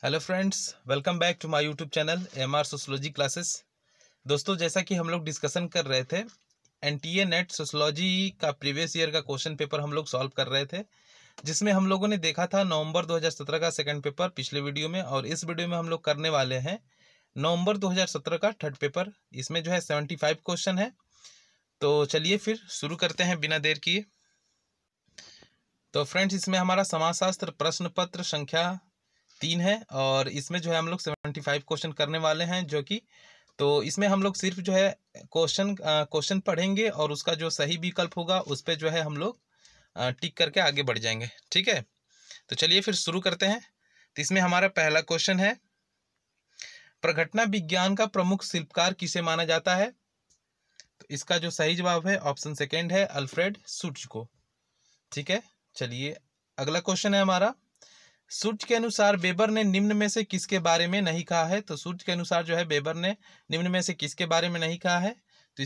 Hello friends, welcome back to my YouTube channel MR sociology classes. दोस्तों, जैसा कि हम लोग डिस्कशन कर रहे थे, एनटीए नेट सोशियोलॉजी का प्रीवियस ईयर का क्वेश्चन पेपर हम लोग सॉल्व कर रहे थे, जिसमें हम लोगों ने देखा था नवंबर 2017 का सेकंड पेपर पिछले वीडियो में, और इस वीडियो में हम लोग करने वाले हैं नवंबर 2017 का थर्ड पेपर। इसमें जो है 75 क्वेश्चन है। तो चलिए फिर शुरू करते हैं बिना देर किए। तो फ्रेंड्स, इसमें हमारा समाजशास्त्र प्रश्न पत्र संख्या 3 है, और इसमें जो है हम लोग 75 क्वेश्चन करने वाले हैं, जो कि तो इसमें हम लोग सिर्फ जो है क्वेश्चन पढ़ेंगे, और उसका जो सही विकल्प होगा उस पर जो है हम लोग टिक करके आगे बढ़ जाएंगे। ठीक है, तो चलिए फिर शुरू करते हैं। तो इसमें हमारा पहला क्वेश्चन है, प्रघटना विज्ञान का प्रमुख शिल्पकार किसे माना जाता है? तो इसका जो सही जवाब है ऑप्शन सेकेंड है, अल्फ्रेड सुट्ज को। ठीक है, चलिए अगला क्वेश्चन है हमारा, सुट्ज के अनुसार वेबर ने निम्न में से किसके बारे में नहीं कहा है? तो सुट्ज के अनुसार जो है वेबर ने निम्न में से किसके बारे में नहीं कहा है? तो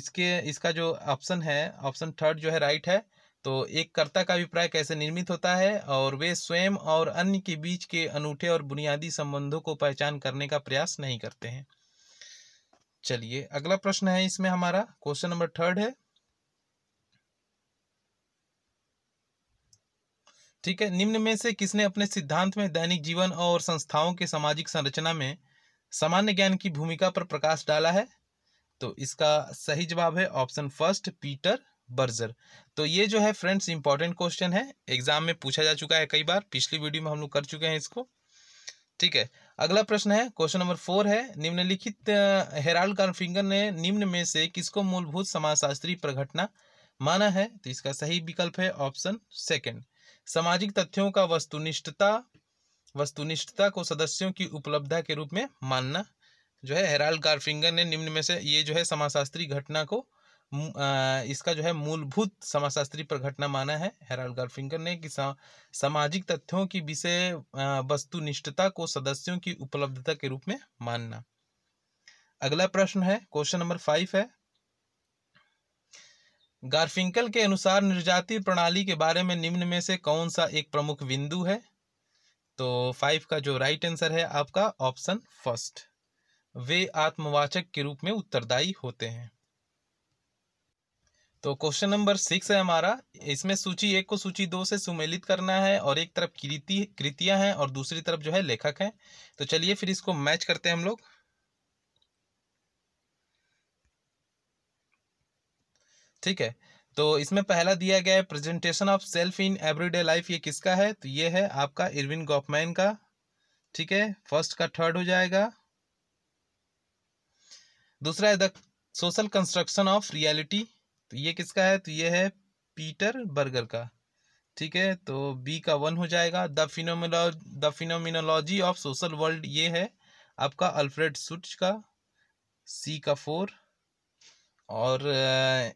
इसका जो ऑप्शन है, ऑप्शन थर्ड जो है राइट है। तो एक कर्ता का अभिप्राय कैसे निर्मित होता है, और वे स्वयं और अन्य के बीच के अनूठे और बुनियादी संबंधों को पहचान करने का प्रयास नहीं करते हैं। चलिए अगला प्रश्न है, इसमें हमारा क्वेश्चन नंबर थर्ड है। ठीक है, निम्न में से किसने अपने सिद्धांत में दैनिक जीवन और संस्थाओं के सामाजिक संरचना में सामान्य ज्ञान की भूमिका पर प्रकाश डाला है? तो इसका सही जवाब है ऑप्शन फर्स्ट, पीटर बर्जर। तो ये जो है फ्रेंड्स इंपॉर्टेंट क्वेश्चन है, एग्जाम में पूछा जा चुका है कई बार, पिछली वीडियो में हम लोग कर चुके हैं इसको। ठीक है, अगला प्रश्न है, क्वेश्चन नंबर 4 है, निम्नलिखित हेराल्ड गार्फिंगर ने निम्न में से किसको मूलभूत समाजशास्त्री प्रघटना माना है? तो इसका सही विकल्प है ऑप्शन सेकंड, सामाजिक तथ्यों का वस्तुनिष्ठता को सदस्यों की उपलब्धता के रूप में मानना। जो है हेराल्ड गार्फिंगर ने निम्न में से ये जो है समाजशास्त्री घटना को इसका जो है मूलभूत समाजशास्त्री प्रघटना माना है हेराल्ड गार्फिंगर ने, कि सामाजिक तथ्यों की विषय वस्तुनिष्ठता को सदस्यों की उपलब्धता के रूप में मानना। अगला प्रश्न है, क्वेश्चन नंबर 5 है, गार्फिंकल के अनुसार निर्जातीय प्रणाली के बारे में निम्न में से कौन सा एक प्रमुख बिंदु है? तो 5 का जो राइट आंसर है आपका ऑप्शन फर्स्ट, वे आत्मवाचक के रूप में उत्तरदायी होते हैं। तो क्वेश्चन नंबर 6 है हमारा, इसमें सूची 1 को सूची 2 से सुमेलित करना है, और एक तरफ कृतियां हैं और दूसरी तरफ जो है लेखक हैं। तो चलिए फिर इसको मैच करते हैं हम लोग। ठीक है, तो इसमें पहला दिया गया है presentation of self in everyday life, ये किसका है? तो ये है आपका इरविन गॉफमैन का। ठीक है, फर्स्ट का थर्ड हो जाएगा। दूसरा है the social construction of reality, तो ये किसका है? तो ये है पीटर बर्गर का। ठीक है, तो बी का 1 हो जाएगा। The phenomenology of social world, ये है आपका अल्फ्रेड सुट्ज का। सी का 4। और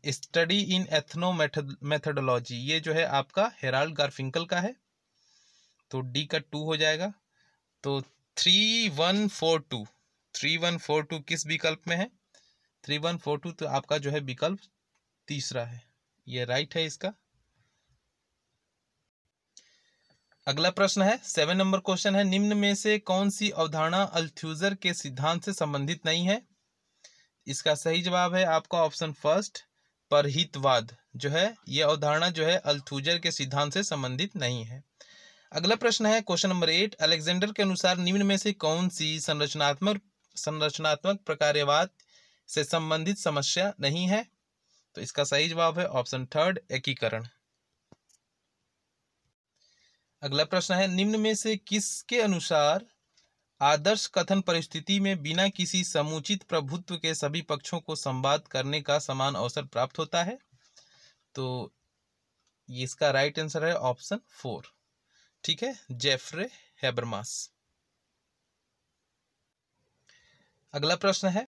स्टडी इन एथनो मेथोडोलॉजी, ये जो है आपका हेराल्ड गार्फिंकल का है। तो डी का 2 हो जाएगा। तो 3142 किस विकल्प में है? 3142 तो आपका जो है विकल्प तीसरा है, ये राइट है इसका। अगला प्रश्न है, 7 नंबर क्वेश्चन है, निम्न में से कौन सी अवधारणा अल्थुजर के सिद्धांत से संबंधित नहीं है? इसका सही जवाब है आपका ऑप्शन फर्स्ट, परहितवाद। जो है ये अवधारणा जो है अल्थुजर के सिद्धांत से संबंधित नहीं है। अगला प्रश्न है, क्वेश्चन नंबर 8, अलेक्जेंडर के अनुसार निम्न में से कौन सी संरचनात्मक प्रकार्यवाद से संबंधित समस्या नहीं है? तो इसका सही जवाब है ऑप्शन थर्ड, एकीकरण। अगला प्रश्न है, निम्न में से किसके अनुसार आदर्श कथन परिस्थिति में बिना किसी समुचित प्रभुत्व के सभी पक्षों को संवाद करने का समान अवसर प्राप्त होता है? तो ये इसका राइट आंसर है ऑप्शन 4। ठीक है, जेफ्रे हैबरमास। अगला प्रश्न है,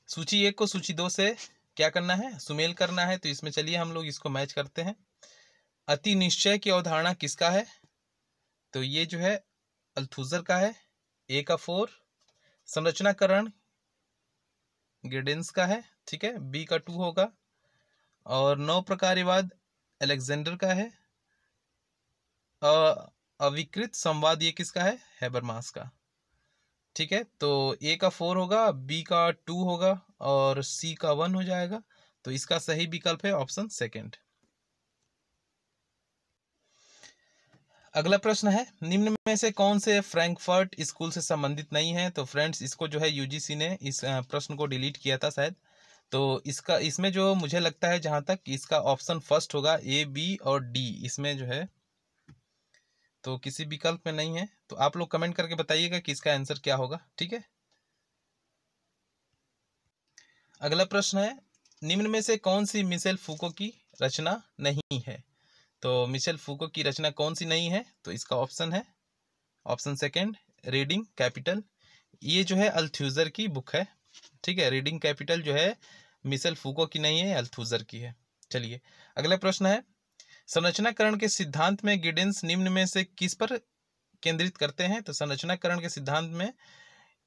सूची 1 को सूची 2 से क्या करना है? सुमेल करना है। तो इसमें चलिए हम लोग इसको मैच करते हैं। अति निश्चय की अवधारणा किसका है? तो ये जो है अल्थुजर का है। ए का 4। संरचनाकरण गिडेंस का है। ठीक है, बी का 2 होगा। और 9 प्रकार्यवाद अलेक्जेंडर का है। अविकृत संवाद ये किसका है? हैबरमास का। ठीक है, तो ए का 4 होगा, बी का 2 होगा और सी का 1 हो जाएगा। तो इसका सही विकल्प है ऑप्शन सेकेंड। अगला प्रश्न है, निम्न में से कौन से फ्रैंकफर्ट स्कूल से संबंधित नहीं है? तो फ्रेंड्स, इसको जो है यूजीसी ने इस प्रश्न को डिलीट किया था शायद। तो इसका इसमें जो मुझे लगता है जहां तक, इसका ऑप्शन फर्स्ट होगा, ए बी और डी इसमें जो है, तो किसी विकल्प में नहीं है। तो आप लोग कमेंट करके बताइएगा कि इसका आंसर क्या होगा। ठीक है, अगला प्रश्न है, निम्न में से कौन सी मिशेल फूको की रचना नहीं है? तो मिशेल फूको की रचना कौन सी नहीं है? तो इसका ऑप्शन है ऑप्शन सेकेंड, रीडिंग कैपिटल। ये जो है अल्थुजर की बुक है। ठीक है, रीडिंग कैपिटल जो है मिशेल फूको की नहीं है, अल्थुजर की है। चलिए, अगला प्रश्न है, संरचनाकरण के सिद्धांत में गिडेंस निम्न में से किस पर केंद्रित करते हैं? तो संरचनाकरण के सिद्धांत में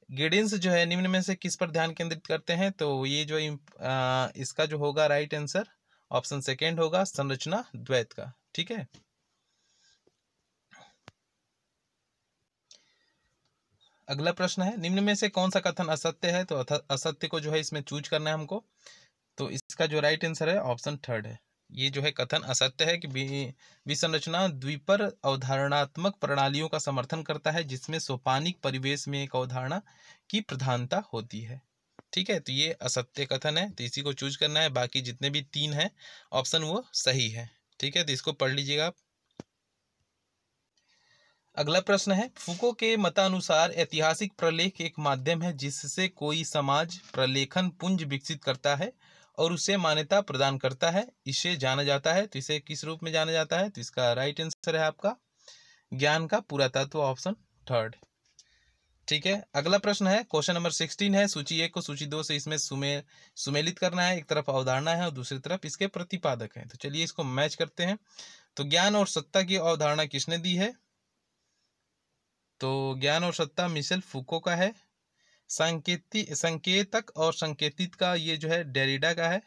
गिडेंस जो है निम्न में से किस पर ध्यान केंद्रित करते हैं? तो ये जो इसका जो होगा राइट आंसर ऑप्शन सेकेंड होगा, संरचना द्वैत का। ठीक है, अगला प्रश्न है, निम्न में से कौन सा कथन असत्य है? तो असत्य को जो है इसमें चूज करना है हमको। तो इसका जो राइट आंसर है ऑप्शन थर्ड है। ये जो है कथन असत्य है कि विसंरचना द्विपर अवधारणात्मक प्रणालियों का समर्थन करता है जिसमें सोपानिक परिवेश में एक अवधारणा की प्रधानता होती है। ठीक है, तो ये असत्य कथन है, तो इसी को चूज करना है। बाकी जितने भी तीन हैं ऑप्शन वो सही है। ठीक है, तो इसको पढ़ लीजिएगा आप। अगला प्रश्न है, फूको के मतानुसार ऐतिहासिक प्रलेख एक माध्यम है जिससे कोई समाज प्रलेखन पुंज विकसित करता है और उसे मान्यता प्रदान करता है, इसे जाना जाता है। तो इसे किस रूप में जाना जाता है? तो इसका राइट आंसर है आपका ज्ञान का पुरातत्व, ऑप्शन थर्ड। ठीक है, अगला प्रश्न है, क्वेश्चन नंबर 16 है, सूची 1 को सूची 2 से इसमें सुमेलित करना है। एक तरफ अवधारणा है और दूसरी तरफ इसके प्रतिपादक है। तो चलिए इसको मैच करते हैं। तो ज्ञान और सत्ता की अवधारणा किसने दी है? तो ज्ञान और सत्ता मिशेल फूको का है। संकेतक और संकेतित का ये जो है डेरिडा का है।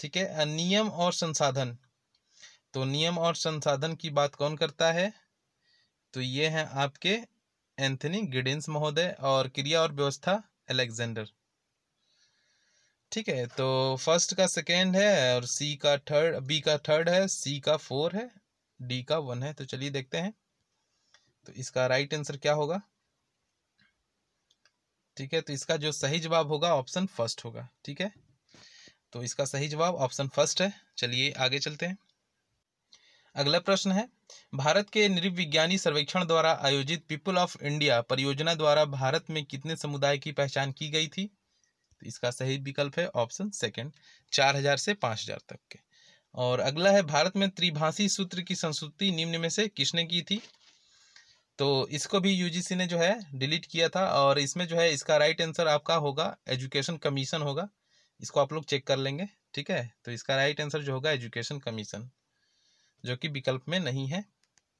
ठीक है, नियम और संसाधन, तो नियम और संसाधन की बात कौन करता है? तो ये हैं आपके एंथनी गिडेंस महोदय। और क्रिया और व्यवस्था अलेक्जेंडर। ठीक है, तो फर्स्ट का सेकेंड है और सी का थर्ड, बी का थर्ड है, सी का 4 है, डी का 1 है। तो चलिए देखते हैं, तो इसका राइट आंसर क्या होगा? ठीक है, तो इसका जो सही जवाब होगा ऑप्शन फर्स्ट होगा। ठीक है, तो इसका सही जवाब ऑप्शन फर्स्ट है। चलिए आगे चलते हैं। अगला प्रश्न है, भारत के नृविज्ञानी सर्वेक्षण द्वारा आयोजित पीपल ऑफ इंडिया परियोजना द्वारा भारत में कितने समुदाय की पहचान की गई थी? तो इसका सही विकल्प है ऑप्शन सेकंड, 4000 से 5000 तक के। और अगला है, भारत में त्रिभाषी सूत्र की संस्तुति निम्न में से किसने की थी? तो इसको भी यूजीसी ने जो है डिलीट किया था और इसमें जो है इसका राइट आंसर आपका होगा एजुकेशन कमीशन होगा। इसको आप लोग चेक कर लेंगे। ठीक है, तो इसका राइट आंसर जो होगा एजुकेशन कमीशन, जो कि विकल्प में नहीं है।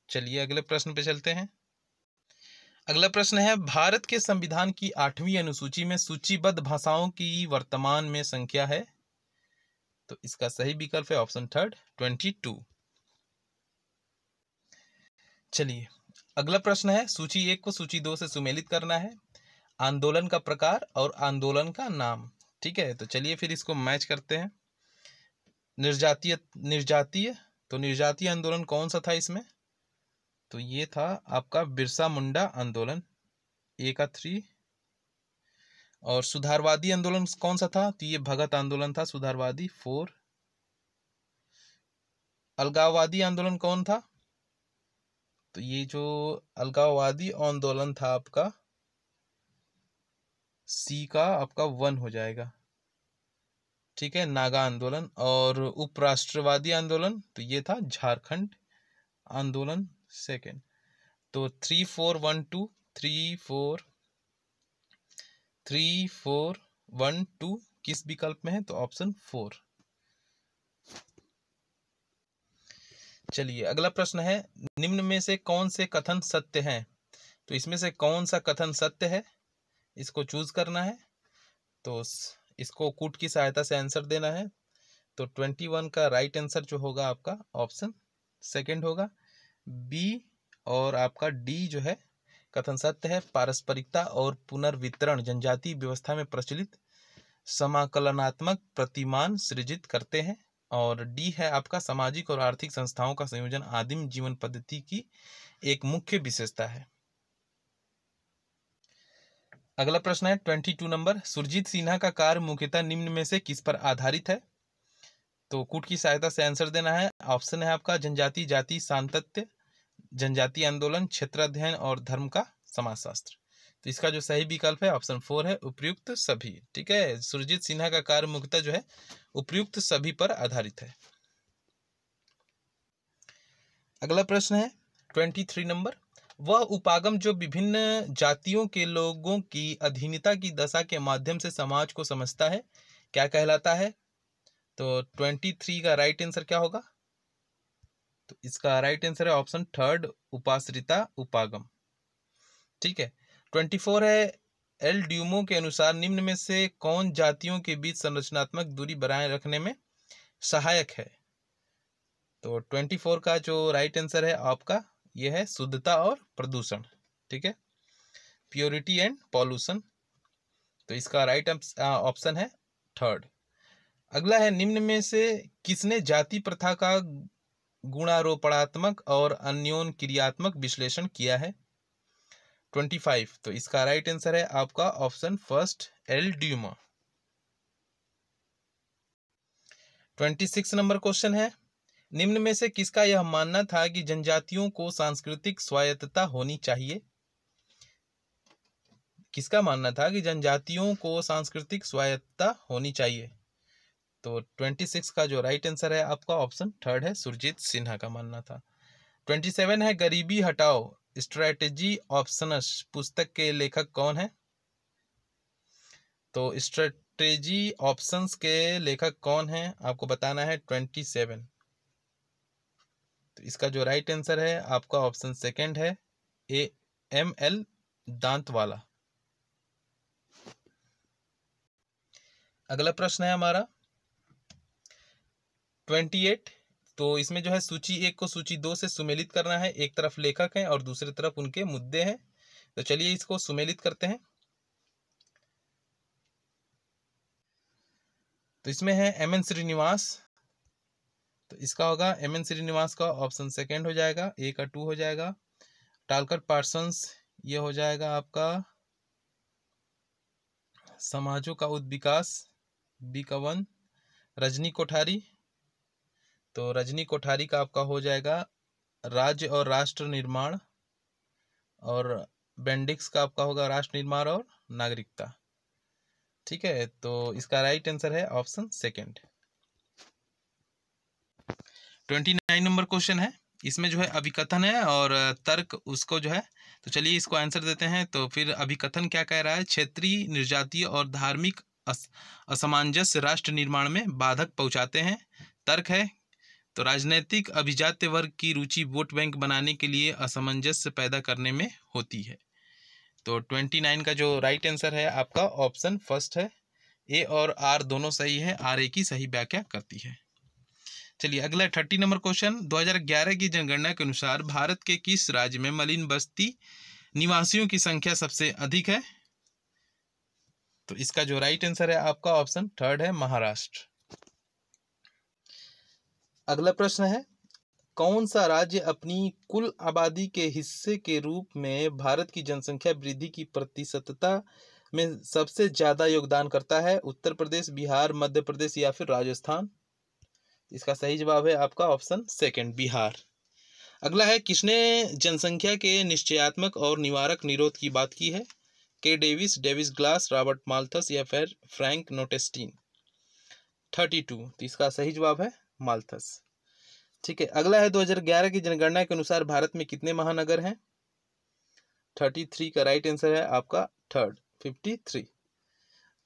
चलिए अगले प्रश्न पे चलते हैं। अगला प्रश्न है, भारत के संविधान की 8वीं अनुसूची में सूचीबद्ध भाषाओं की वर्तमान में संख्या है? तो इसका सही विकल्प है ऑप्शन थर्ड, 22। चलिए अगला प्रश्न है, सूची 1 को सूची 2 से सुमेलित करना है। आंदोलन का प्रकार और आंदोलन का नाम। ठीक है, तो चलिए फिर इसको मैच करते हैं। निर्जातीय निर्जातीय तो निर्जातीय आंदोलन कौन सा था इसमें? तो ये था आपका बिरसा मुंडा आंदोलन, ए का 3। और सुधारवादी आंदोलन कौन सा था? तो ये भगत आंदोलन था, सुधारवादी, 4। अलगाववादी आंदोलन कौन था? तो ये जो अलगाववादी आंदोलन था आपका, सी का आपका 1 हो जाएगा। ठीक है, नागा आंदोलन। और उपराष्ट्रवादी आंदोलन, तो ये था झारखंड आंदोलन, सेकेंड। तो 3 4 1 2 3 4 3 4 1 2 किस विकल्प में है? तो ऑप्शन 4। चलिए अगला प्रश्न है, निम्न में से कौन से कथन सत्य हैं? तो इसमें से कौन सा कथन सत्य है, इसको चूज करना है। तो इसको कूट की सहायता से आंसर देना है। तो 21 का राइट आंसर जो होगा आपका ऑप्शन सेकंड होगा, बी। और आपका डी जो है कथन सत्य है। पारस्परिकता और पुनर्वितरण जनजातीय व्यवस्था में प्रचलित समाकलनात्मक प्रतिमान सृजित करते हैं। और डी है आपका सामाजिक और आर्थिक संस्थाओं का संयोजन आदिम जीवन पद्धति की एक मुख्य विशेषता है। अगला प्रश्न है 22 नंबर, सुरजीत सिन्हा का कार्य मुख्यतः निम्न में से किस पर आधारित है? तो कूट की सहायता से आंसर देना है। ऑप्शन है आपका जनजाति जाति सांतत्य, जनजातीय आंदोलन, क्षेत्राध्ययन और धर्म का समाजशास्त्र। तो इसका जो सही विकल्प है ऑप्शन 4 है, उपर्युक्त सभी। ठीक है, सुरजीत सिन्हा का कार्य मुख्यतः जो है उपर्युक्त सभी पर आधारित है। अगला प्रश्न है 23 नंबर, वह उपागम जो विभिन्न जातियों के लोगों की अधीनता की दशा के माध्यम से समाज को समझता है, क्या कहलाता है? तो 23 का राइट आंसर क्या होगा? तो इसका राइट आंसर है ऑप्शन 3 उपाश्रिता उपागम। ठीक है, 24 है, एल ड्यूमो के अनुसार निम्न में से कौन जातियों के बीच संरचनात्मक दूरी बनाए रखने में सहायक है? तो 24 का जो राइट आंसर है आपका ये है शुद्धता और प्रदूषण। ठीक है, प्योरिटी एंड पॉल्यूशन। तो इसका राइट ऑप्शन है 3rd। अगला है, निम्न में से किसने जाति प्रथा का गुणारोपणात्मक और अन्योन क्रियात्मक विश्लेषण किया है? 25। तो इसका राइट आंसर है आपका ऑप्शन 1 एल ड्यूमा। 26 नंबर क्वेश्चन है, निम्न में से किसका यह मानना था कि जनजातियों को सांस्कृतिक स्वायत्तता होनी चाहिए? किसका मानना था कि जनजातियों को सांस्कृतिक स्वायत्तता होनी चाहिए? तो 26 का जो राइट आंसर है आपका ऑप्शन 3 है, सुरजीत सिन्हा का मानना था। 27 है, गरीबी हटाओ स्ट्रेटेजी ऑप्शंस पुस्तक के लेखक कौन है? तो स्ट्रेटेजी ऑप्शंस के लेखक कौन है आपको बताना है 27। तो इसका जो राइट आंसर है आपका ऑप्शन 2 है, AML दांतवाला। अगला प्रश्न है हमारा 28। तो इसमें जो है सूची 1 को सूची 2 से सुमेलित करना है। एक तरफ लेखक हैं और दूसरी तरफ उनके मुद्दे हैं। तो चलिए इसको सुमेलित करते हैं। तो इसमें है MN श्रीनिवास, तो इसका होगा MN श्रीनिवास का ऑप्शन 2 हो जाएगा, A का 2 हो जाएगा। टालकर पार्सन्स ये हो जाएगा आपका समाजों का उद्विकास, B का 1। रजनी कोठारी, तो रजनी कोठारी का आपका हो जाएगा राज्य और राष्ट्र निर्माण, और बेंडिक्स का आपका होगा राष्ट्र निर्माण और नागरिकता। ठीक है, तो इसका राइट आंसर है ऑप्शन 2। 29 नंबर क्वेश्चन है, इसमें जो है अभिकथन है और तर्क उसको जो है, तो चलिए इसको आंसर देते हैं। तो फिर अभिकथन क्या कह रहा है? क्षेत्रीय निर्जातीय और धार्मिक असमंजस्य राष्ट्र निर्माण में बाधक पहुंचाते हैं। तर्क है, तो राजनीतिक अभिजात्य वर्ग की रुचि वोट बैंक बनाने के लिए असमंजस्य पैदा करने में होती है। तो 29 का जो राइट आंसर है आपका ऑप्शन 1 है, A और R दोनों सही है, RA की सही व्याख्या करती है। चलिए अगला 30 नंबर क्वेश्चन, 2011 की जनगणना के अनुसार भारत के किस राज्य में मलिन बस्ती निवासियों की संख्या सबसे अधिक है? तो इसका जो राइट आंसर है आपका ऑप्शन 3 है, महाराष्ट्र। अगला प्रश्न है, कौन सा राज्य अपनी कुल आबादी के हिस्से के रूप में भारत की जनसंख्या वृद्धि की प्रतिशतता में सबसे ज्यादा योगदान करता है? उत्तर प्रदेश, बिहार, मध्य प्रदेश या फिर राजस्थान? इसका सही जवाब है आपका ऑप्शन 2 बिहार। अगला है, किसने जनसंख्या के निश्चयात्मक और निवारक निरोध की बात की है? के Davis, Davis glass, Robert Malthus या फिर फ्रैंक नोटेस्टीन? 32। तो इसका सही जवाब है माल्थस। ठीक है, अगला है, 2011 की जनगणना के अनुसार भारत में कितने महानगर हैं? 33 का राइट आंसर है आपका 3rd 53।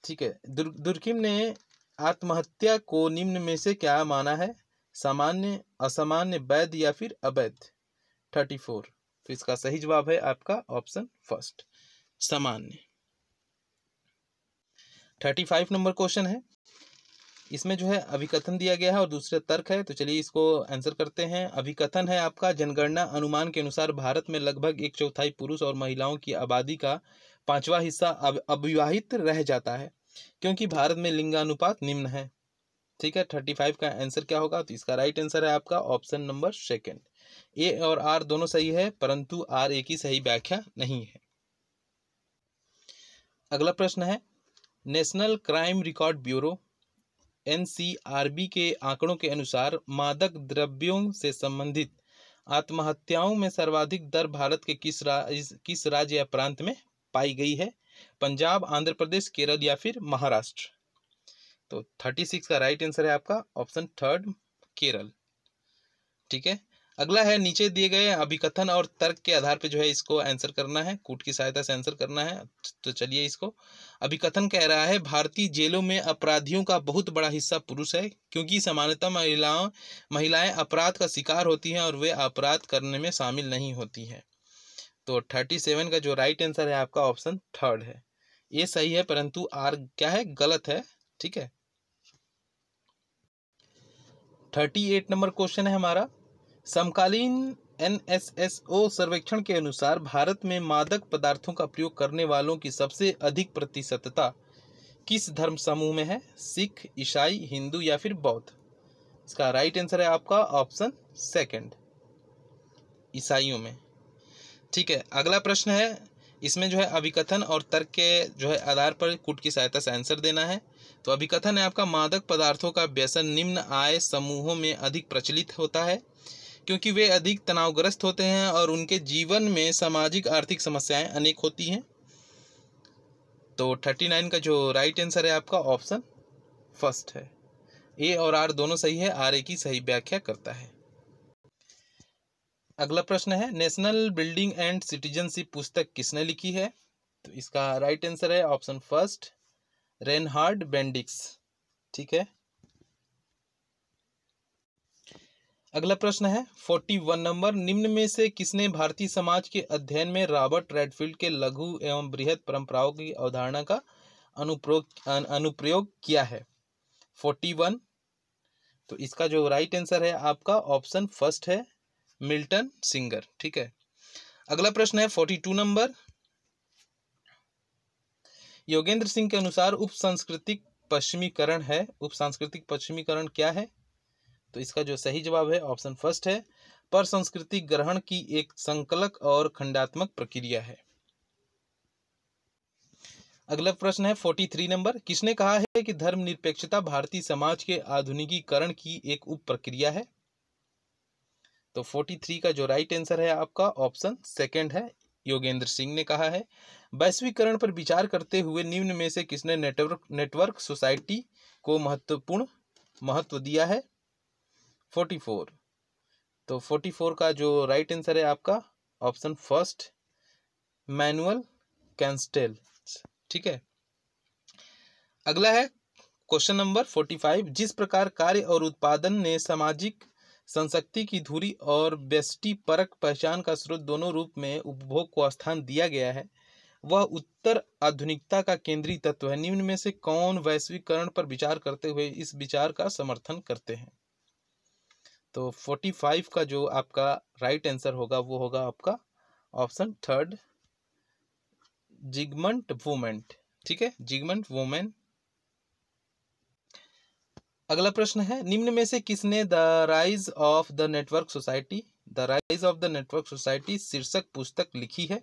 ठीक है, दुर्किम ने आत्महत्या को निम्न में से क्या माना है? सामान्य, असामान्य, वैध या फिर अवैध? 34। तो इसका सही जवाब है आपका ऑप्शन 1 सामान्य। 35 नंबर क्वेश्चन है, इसमें जो है अभिकथन दिया गया है और दूसरा तर्क है। तो चलिए इसको आंसर करते हैं। अभिकथन है आपका, जनगणना अनुमान के अनुसार भारत में लगभग 1/4 पुरुष और महिलाओं की आबादी का 5वां हिस्सा अविवाहित रह जाता है, क्योंकि भारत में लिंगानुपात निम्न है। ठीक है, 35 का आंसर क्या होगा? तो इसका राइट आंसर है आपका ऑप्शन नंबर सेकंड। ए और आर दोनों सही है, परंतु आर एक ही सही व्याख्या नहीं है। अगला प्रश्न है, national crime record bureau NCRB के आंकड़ों के अनुसार मादक द्रव्यों से संबंधित आत्महत्याओं में सर्वाधिक दर भारत के किस राज्य या प्रांत में पाई गई है? पंजाब, आंध्र प्रदेश, केरल या फिर महाराष्ट्र? तो 36 का राइट आंसर है आपका ऑप्शन थर्ड, केरल। ठीक है, अगला है, नीचे दिए गए अभिकथन और तर्क के आधार पे जो है इसको आंसर करना है, कूट की सहायता से आंसर करना है। तो चलिए इसको, अभिकथन कह रहा है भारतीय जेलों में अपराधियों का बहुत बड़ा हिस्सा पुरुष है, क्योंकि सामान्यतः महिलाएं अपराध का शिकार होती हैं और वे अपराध करने में शामिल नहीं होती हैं। तो 37 का जो राइट आंसर है आपका ऑप्शन थर्ड है। ये सही है, परंतु आर क्या है? गलत है। ठीक है, 38 नंबर क्वेश्चन है हमारा, समकालीन एनएसएसओ सर्वेक्षण के अनुसार भारत में मादक पदार्थों का प्रयोग करने वालों की सबसे अधिक प्रतिशतता किस धर्म समूह में है? सिख, ईसाई, हिंदू या फिर बौद्ध? इसका राइट आंसर है आपका ऑप्शन सेकंड, ईसाइयों में। ठीक है, अगला प्रश्न है, इसमें जो है अभिकथन और तर्क के जो है आधार पर कूट की सहायता से आंसर देना है। तो अभिकथन है आपका, मादक पदार्थों का व्यसन निम्न आय समूहों में अधिक प्रचलित होता है, क्योंकि वे अधिक तनावग्रस्त होते हैं और उनके जीवन में सामाजिक आर्थिक समस्याएं अनेक होती हैं। तो 39 का जो राइट आंसर है आपका ऑप्शन फर्स्ट है। ए और आर दोनों सही है, आर ए की सही व्याख्या करता है। अगला प्रश्न है, नेशनल बिल्डिंग एंड सिटीजनशिप पुस्तक किसने लिखी है? तो इसका राइट आंसर है ऑप्शन फर्स्ट, रेनहार्ड बेंडिक्स। ठीक है, अगला प्रश्न है 41 नंबर, निम्न में से किसने भारतीय समाज के अध्ययन में रॉबर्ट रेडफील्ड के लघु एवं बृहद परंपराओं की अवधारणा का अनुप्रयोग किया है? 41, तो इसका जो राइट आंसर है आपका ऑप्शन फर्स्ट है, मिल्टन सिंगर। ठीक है, अगला प्रश्न है 42 नंबर, योगेंद्र सिंह के अनुसार उपसांस्कृतिक पश्चिमीकरण है, उपसांस्कृतिक पश्चिमीकरण क्या है? तो इसका जो सही जवाब है ऑप्शन फर्स्ट है, पर सांस्कृतिक ग्रहण की एक संकलक और खंडात्मक प्रक्रिया है। अगला प्रश्न है 43 नंबर, किसने कहा है कि धर्मनिरपेक्षता भारतीय समाज के आधुनिकीकरण की एक उप प्रक्रिया है? तो 43 का जो राइट आंसर है आपका ऑप्शन सेकंड है, योगेंद्र सिंह ने कहा है। वैश्वीकरण पर विचार करते हुए निम्न में से किसने नेटवर्क सोसाइटी को महत्व दिया है? 44, तो 44 का जो राइट आंसर है आपका ऑप्शन फर्स्ट, मैनुअल कैंस्टेल। ठीक है, अगला है क्वेश्चन नंबर 45, जिस प्रकार कार्य और उत्पादन ने सामाजिक संशक्ति की धुरी और व्यष्टि परक पहचान का स्रोत दोनों रूप में उपभोग को स्थान दिया गया है, वह उत्तर आधुनिकता का केंद्रीय तत्व है। निम्न में से कौन वैश्वीकरण पर विचार करते हुए इस विचार का समर्थन करते हैं? तो 45 का जो आपका राइट आंसर होगा वो होगा आपका ऑप्शन थर्ड, जिगमंट वुमेन। ठीक है, जिगमंट वुमेन। अगला प्रश्न है, निम्न में से किसने the rise of the network society शीर्षक पुस्तक लिखी है?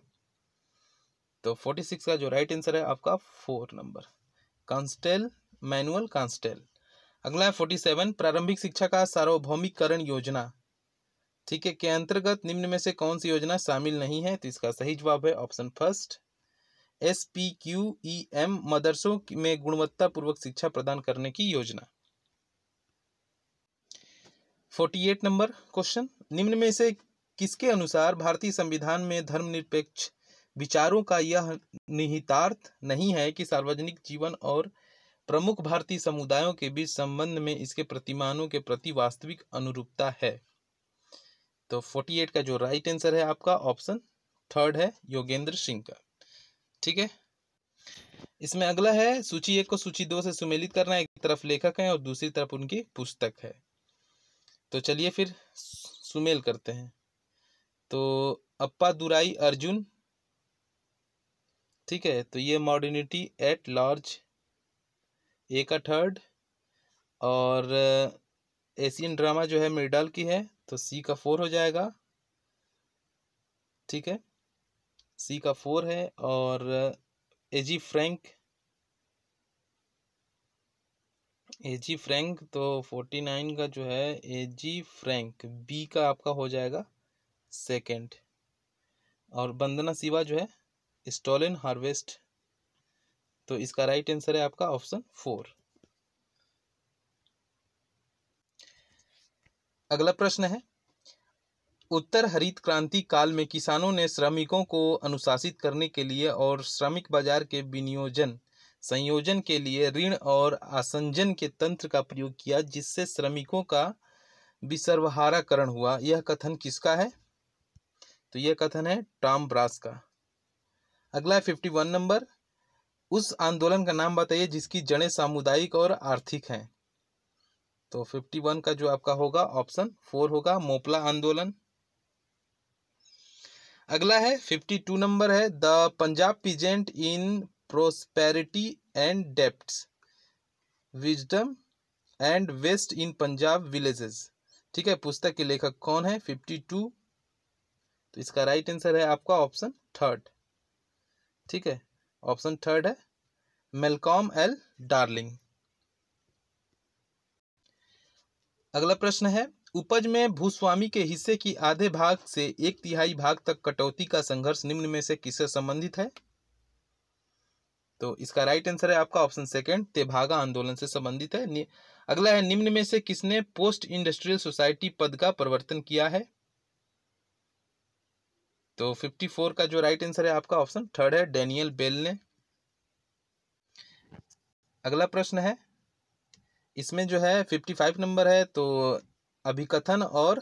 तो 46 का जो राइट आंसर है आपका 4 नंबर, कांस्टेल, मैनुअल कांस्टेल। अगला है 47, प्रारंभिक शिक्षा का सार्वभौमिकरण योजना, ठीक है, के अंतर्गत निम्न में से कौन सी योजना शामिल नहीं है? तो इसका सही जवाब है ऑप्शन फर्स्ट, SPQEM, मदरसों में गुणवत्ता पूर्वक शिक्षा प्रदान करने की योजना। 48 नंबर क्वेश्चन, निम्न में से किसके अनुसार भारतीय संविधान में धर्मनिरपेक्ष विचारों का यह निहितार्थ नहीं है कि सार्वजनिक जीवन और प्रमुख भारतीय समुदायों के बीच संबंध में इसके प्रतिमानों के प्रति वास्तविक अनुरूपता है? तो 48 का जो राइट आंसर है आपका ऑप्शन थर्ड है, योगेंद्र सिंह का। ठीक है, इसमें अगला है सूची 1 को सूची 2 से सुमेलित करना। एक तरफ लेखक है और दूसरी तरफ उनकी पुस्तक है। तो चलिए फिर सुमेल करते हैं। तो अप्पा दुराई अर्जुन, ठीक है, तो ये मॉडर्निटी एट लार्ज ए का थर्ड, और एशियन ड्रामा जो है मिर्डाल की है, तो सी का 4 हो जाएगा, ठीक है, सी का 4 है। और एजी फ्रैंक तो 49 का जो है एजी फ्रैंक बी का आपका हो जाएगा सेकंड। और वंदना शिवा जो है स्टोलन हार्वेस्ट, तो इसका राइट आंसर है आपका ऑप्शन 4। अगला प्रश्न है, उत्तर हरित क्रांति काल में किसानों ने श्रमिकों को अनुशासित करने के लिए और श्रमिक बाजार के विनियोजन संयोजन के लिए ऋण और आसंजन के तंत्र का प्रयोग किया, जिससे श्रमिकों का विसर्वहाराकरण हुआ। यह कथन किसका है? तो यह कथन है टॉम ब्रास का। अगला है 51 नंबर, उस आंदोलन का नाम बताइए जिसकी जड़ें सामुदायिक और आर्थिक हैं। तो 51 का जो आपका होगा ऑप्शन 4 होगा, मोपला आंदोलन। अगला है 52 नंबर है, the Punjab peasant in prosperity and depths, wisdom and waste in Punjab villages, ठीक है, पुस्तक के लेखक कौन है? 52, तो इसका राइट आंसर है आपका ऑप्शन 3, ठीक है, ऑप्शन 3 है मैल्कॉम एल डार्लिंग। अगला प्रश्न है, उपज में भूस्वामी के हिस्से की आधे भाग से 1/3 भाग तक कटौती का संघर्ष निम्न में से किससे संबंधित है? तो इसका राइट आंसर है आपका ऑप्शन 2, तेभागा आंदोलन से संबंधित है। अगला है, निम्न में से किसने पोस्ट इंडस्ट्रियल सोसाइटी पद का प्रवर्तन किया है? तो 54 का जो राइट आंसर है आपका ऑप्शन 3 है, डैनियल बेल ने। अगला प्रश्न है, इसमें जो है 55 नंबर है, तो अभिकथन और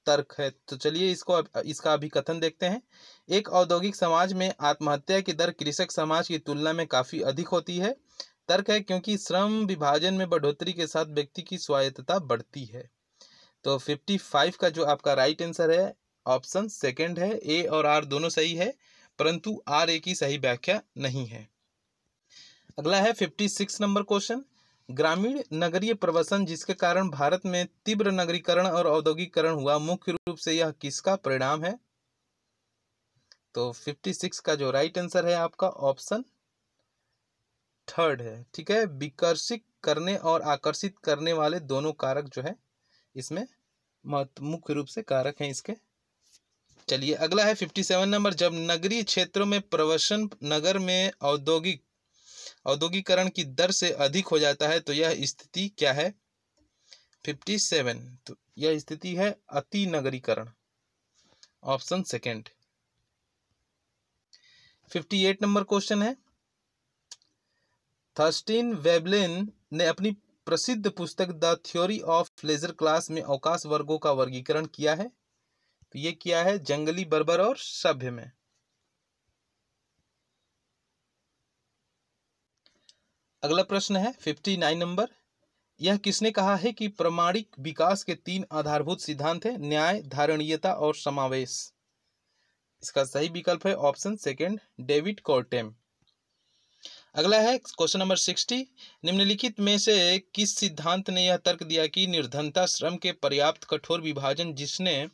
तर्क है। तो चलिए इसका अभिकथन देखते हैं। एक औद्योगिक समाज में आत्महत्या की दर कृषक समाज की तुलना में काफी अधिक होती है। तर्क है क्योंकि श्रम विभाजन में बढ़ोतरी के साथ व्यक्ति की स्वायत्तता बढ़ती है। तो 55 का जो आपका राइट आंसर है ऑप्शन 2 है। ए और आर दोनों सही है, परंतु आर ए की सही व्याख्या नहीं है। अगला है 56 नंबर क्वेश्चन, ग्रामीण नगरीय प्रवसन जिसके कारण भारत में तीव्र नगरीकरण और औद्योगिकरण हुआ, मुख्य रूप से यह किसका परिणाम है? तो 56 का जो राइट आंसर है आपका ऑप्शन 3 है, ठीक है, विकर्षित करने और आकर्षित करने वाले दोनों कारक जो है इसमें मुख्य रूप से कारक हैं इसके। चलिए अगला है 57 नंबर, जब नगरीय क्षेत्रों में प्रवसन नगर में औद्योगिकरण की दर से अधिक हो जाता है तो यह स्थिति क्या है? 57, तो यह स्थिति है अति नगरीकरण, ऑप्शन 2। 58 नंबर क्वेश्चन है, थर्स्टिन वेबलेन ने अपनी प्रसिद्ध पुस्तक the theory of leisure class में अवकाश वर्गों का वर्गीकरण किया है। तो ये किया है जंगली, बर्बर और सभ्य में। अगला प्रश्न है 59 नंबर, यह किसने कहा है कि प्रामाणिक विकास के 3 आधारभूत सिद्धांत हैं? न्याय, धारणीयता और समावेश। इसका सही विकल्प है ऑप्शन 2, डेविड कॉर्टेम। अगला है क्वेश्चन नंबर 60, निम्नलिखित में से किस सिद्धांत ने यह तर्क दिया कि निर्धनता श्रम के पर्याप्त कठोर विभाजन जिसने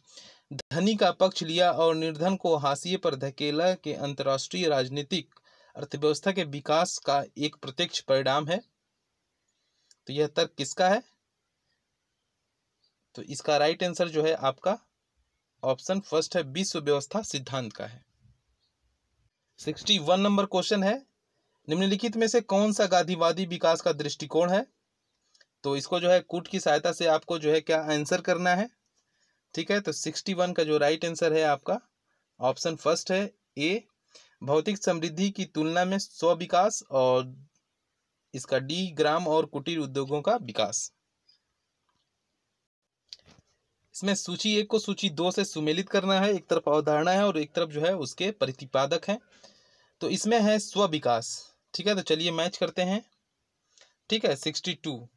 धनी का पक्ष लिया और निर्धन को हाशिए पर धकेला के अंतर्राष्ट्रीय राजनीतिक अर्थव्यवस्था के विकास का एक प्रत्यक्ष परिणाम है? तो यह तर्क किसका है? तो इसका राइट आंसर जो है आपका ऑप्शन 1 है, विश्व व्यवस्था सिद्धांत का है। 61 नंबर क्वेश्चन है, निम्नलिखित में से कौन सा गांधीवादी विकास का दृष्टिकोण है? तो इसको जो है कूट की सहायता से आपको जो है क्या आंसर करना है, ठीक है। तो 61 का जो राइट आंसर है आपका ऑप्शन 1 है, ए, भौतिक समृद्धि की तुलना में स्व विकास, और इसका डी, ग्राम और कुटीर उद्योगों का विकास। इसमें सूची 1 को सूची 2 से सुमेलित करना है। एक तरफ अवधारणा है और एक तरफ जो है उसके प्रतिपादक हैं। तो इसमें है स्व विकास, ठीक है, तो चलिए मैच करते हैं। ठीक है, 62।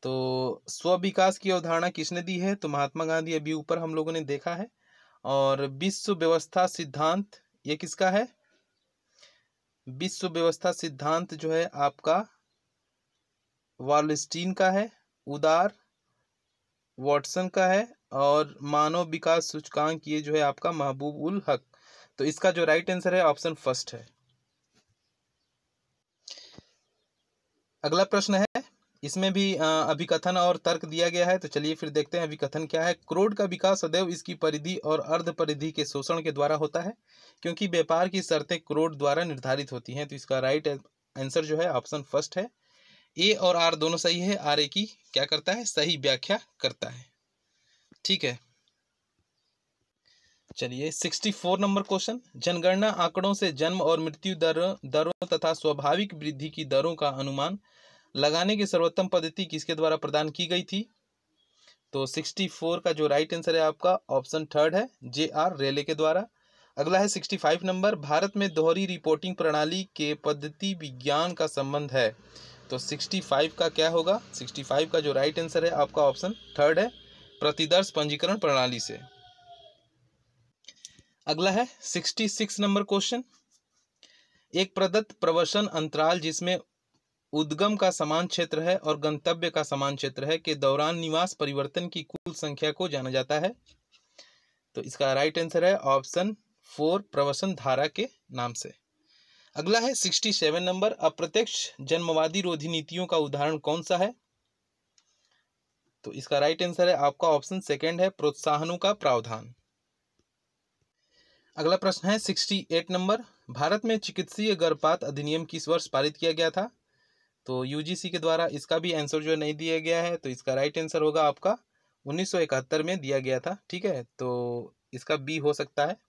तो स्व विकास की अवधारणा किसने दी है? तो महात्मा गांधी, अभी ऊपर हम लोगों ने देखा है। और विश्व व्यवस्था सिद्धांत ये किसका है? विश्व व्यवस्था सिद्धांत जो है आपका वालस्टीन का है, उदार वॉटसन का है, और मानव विकास सूचकांक ये जो है आपका महबूब उल हक। तो इसका जो राइट आंसर है ऑप्शन फर्स्ट है। अगला प्रश्न है, इसमें भी अभिकथन और तर्क दिया गया है। तो चलिए फिर देखते हैं अभिकथन क्या है। क्रोध का विकास सदैव इसकी परिधि और अर्ध परिधि के शोषण के द्वारा होता है, क्योंकि व्यापार की शर्तें क्रोध द्वारा निर्धारित होती हैं। तो इसका राइट आंसर जो है ऑप्शन फर्स्ट है। ए और आर दोनों सही है। आर ए की क्या करता है? सही व्याख्या करता है। ठीक है, चलिए 64 नंबर क्वेश्चन। जनगणना आंकड़ों से जन्म और मृत्यु दरों तथा स्वाभाविक वृद्धि की दरों का अनुमान लगाने की सर्वोत्तम पद्धति किसके द्वारा प्रदान की गई थी? तो 64 का जो राइट आंसर है आपका ऑप्शन थर्ड है, जे.आर. रेले के द्वारा। अगला है 65 नंबर। भारत में दोहरी रिपोर्टिंग प्रणाली के पद्धति विज्ञान का संबंध है। तो 65 का क्या होगा? 65 का जो राइट आंसर है आपका ऑप्शन थर्ड है, प्रतिदर्श पंजीकरण प्रणाली से। अगला है 66 नंबर क्वेश्चन। एक प्रदत्त प्रवसन अंतराल जिसमें उद्गम का समान क्षेत्र है और गंतव्य का समान क्षेत्र है के दौरान निवास परिवर्तन की कुल संख्या को जाना जाता है। तो इसका राइट आंसर है ऑप्शन 4, प्रवसन धारा के नाम से। अगला है 67 नंबर। अप्रत्यक्ष जन्मवादी रोधी नीतियों का उदाहरण कौन सा है? तो इसका राइट आंसर है आपका ऑप्शन सेकंड है, प्रोत्साहनों का प्रावधान। अगला प्रश्न है 68 नंबर। भारत में चिकित्सीय गर्भपात अधिनियम किस वर्ष पारित किया गया था? तो यूजीसी के द्वारा। इसका भी आंसर जो नहीं दिया गया है, तो इसका राइट आंसर होगा आपका 1971 में दिया गया था। ठीक है, तो इसका बी हो सकता है।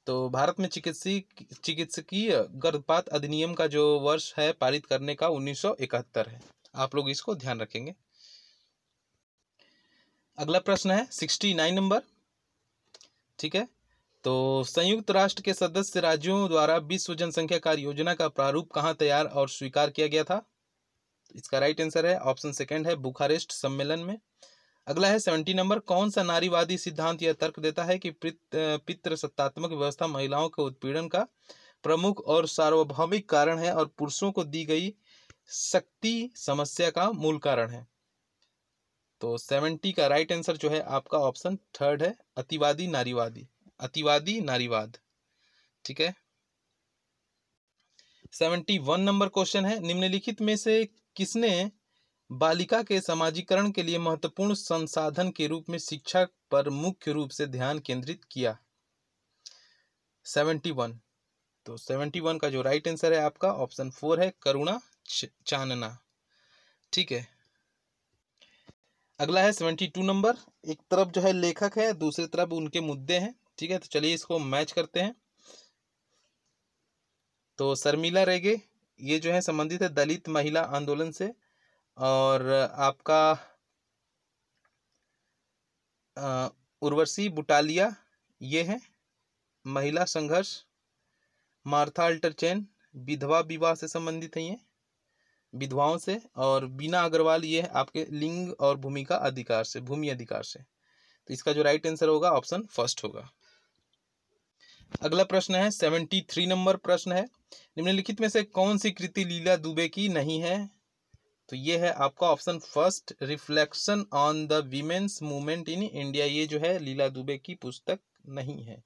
तो भारत में चिकित्सकीय गर्भपात अधिनियम का जो वर्ष है पारित करने का 1971 है। आप लोग इसको ध्यान रखेंगे। अगला प्रश्न है 69 नंबर। ठीक है, तो संयुक्त राष्ट्र के सदस्य राज्यों द्वारा विश्व जनसंख्या कार्य योजना का प्रारूप कहाँ तैयार और स्वीकार किया गया था? तो इसका राइट आंसर है ऑप्शन सेकंड है, बुखारेस्ट सम्मेलन में। अगला है 70 नंबर। कौन सा नारीवादी सिद्धांत यह तर्क देता है कि पितृसत्तात्मक व्यवस्था महिलाओं के उत्पीड़न का प्रमुख और सार्वभौमिक कारण है और पुरुषों को दी गई शक्ति समस्या का मूल कारण है? तो 70 का राइट आंसर जो है आपका ऑप्शन थर्ड है, अतिवादी नारीवाद। ठीक है, 71 नंबर क्वेश्चन है। निम्नलिखित में से किसने बालिका के समाजीकरण के लिए महत्वपूर्ण संसाधन के रूप में शिक्षा पर मुख्य रूप से ध्यान केंद्रित किया? 71। तो 71 का जो राइट आंसर है आपका ऑप्शन 4 है, करुणा चानना। ठीक है, अगला है 72 नंबर। एक तरफ जो है लेखक है, दूसरी तरफ उनके मुद्दे हैं। ठीक है, तो चलिए इसको मैच करते हैं। तो शर्मिला रेगे ये जो है संबंधित है दलित महिला आंदोलन से, और आपका उर्वशी बुटालिया ये है महिला संघर्ष। मार्था अल्टरचैन विधवा विवाह से संबंधित है, ये विधवाओं से। और बीना अग्रवाल ये है आपके लिंग और भूमि अधिकार से। तो इसका जो राइट आंसर होगा ऑप्शन फर्स्ट होगा। अगला प्रश्न है 73 नंबर प्रश्न है। निम्नलिखित में से कौन सी कृति लीला दुबे की नहीं है? तो ये है आपका option first, reflection on the women's movement in India. ये जो है लीला दुबे की पुस्तक नहीं है।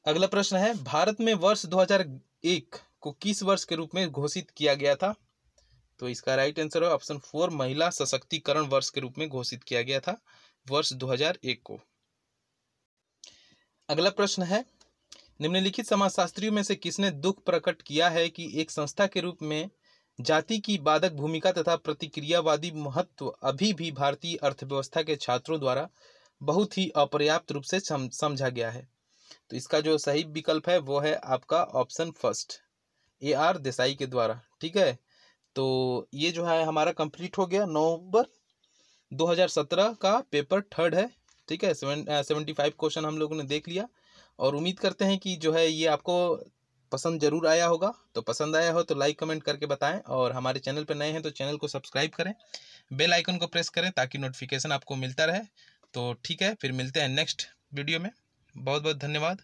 अगला प्रश्न है, भारत में वर्ष 2001 को किस वर्ष के रूप में घोषित किया गया था? तो इसका राइट आंसर है ऑप्शन 4, महिला सशक्तिकरण वर्ष के रूप में घोषित किया गया था वर्ष 2001 को। अगला प्रश्न है, निम्नलिखित समाजशास्त्रियों में से किसने दुख प्रकट किया है कि एक संस्था के रूप में जाति की बाधक भूमिका तथा प्रतिक्रियावादी महत्व अभी भी भारतीय अर्थव्यवस्था के छात्रों द्वारा बहुत ही अपर्याप्त रूप से समझा गया है? तो इसका जो सही विकल्प है वो है आपका ऑप्शन फर्स्ट, ए.आर. देसाई के द्वारा। ठीक है, तो ये जो है हमारा कंप्लीट हो गया। नवंबर 2017 का पेपर थर्ड है। ठीक है, 75 क्वेश्चन हम लोगों ने देख लिया। और उम्मीद करते हैं कि जो है ये आपको पसंद जरूर आया होगा। तो पसंद आया हो तो लाइक कमेंट करके बताएं, और हमारे चैनल पर नए हैं तो चैनल को सब्सक्राइब करें, बेल आइकन को प्रेस करें ताकि नोटिफिकेशन आपको मिलता रहे। तो ठीक है, फिर मिलते हैं नेक्स्ट वीडियो में। बहुत बहुत धन्यवाद।